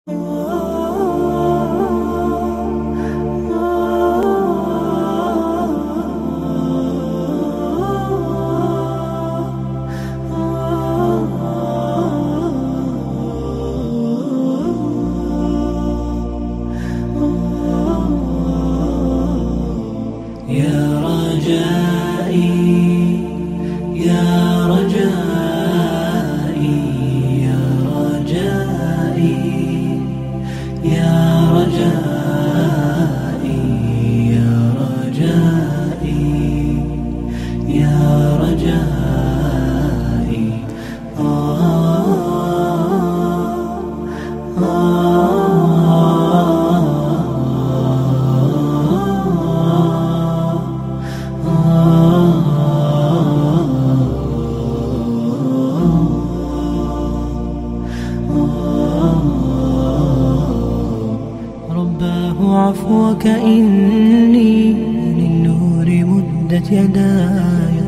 يا رجائي يا رجائي يا رجائي يا رجائي يا رجائي يا رجائي رباه عفوك إني للنور مدت يداي،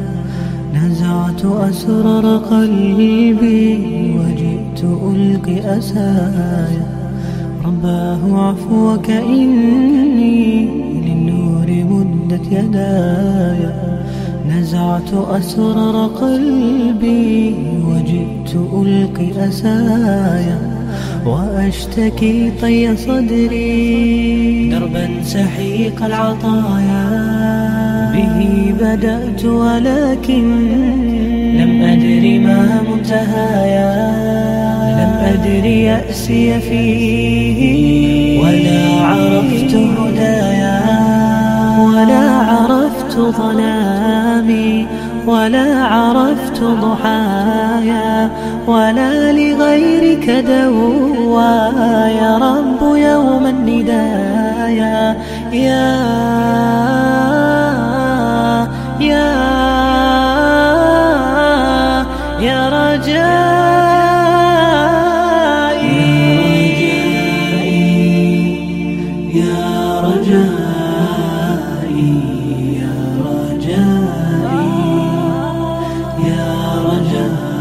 نزعت أسرار قلبي وجئت ألقي أساي. رباه عفوك إني للنور مدت يداي، نزعت أسرار قلبي وجئت ألقي أساي. وأشتكي طي صدري دربا سحيق العطايا، به بدأت ولكن لم أدر ما منتهايا. لم أدر يأسي فيه ولا عرفت هدايا، ولا عرفت ظلامي ولا عرفت ضحايا، ولا لغيرك دوايا. رب يوم الندايا يا رجائي يا رجائي يا رجائي يا رجائي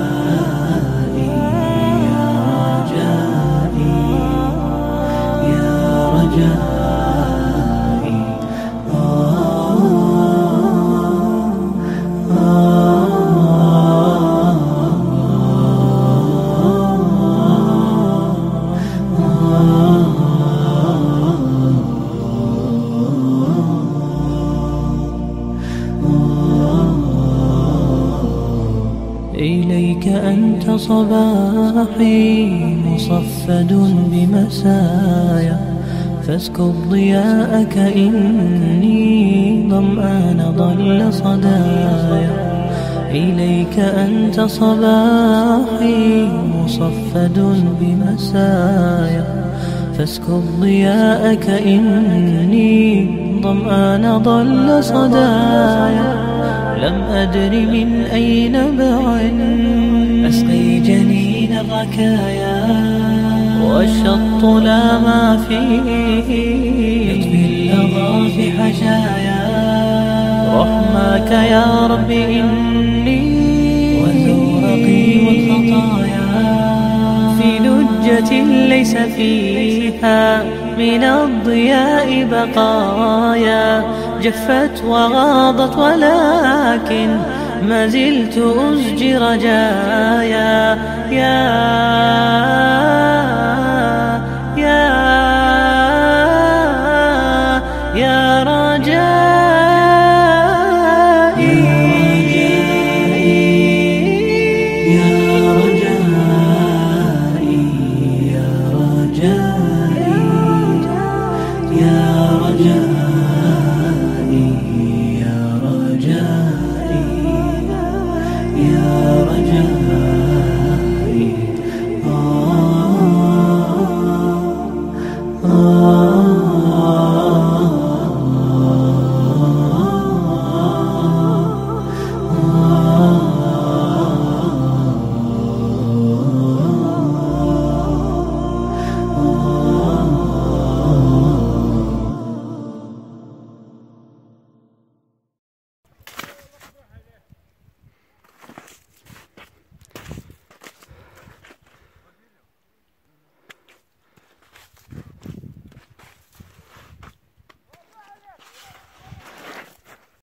يا رجائي يا رجائي إليك أنت صباحي مصفد بمسايا، فاسكب ضياءك إني ظمآن ضل صدايا. إليك أنت صباحي مصفد بمسايا، فاسكب ضياءك إني ظمآن ضل صدايا. لم أدر من أي نبع أسقي جنين الركايا، والشط لا ما فيه يطفي اللظى في حشايا. رحماك يا رب إني وزورقي والخطايا، في لجة ليس فيها من الضياء بقايا. جفت وغاضت ولكن ما زلت أزجي رجايا. يا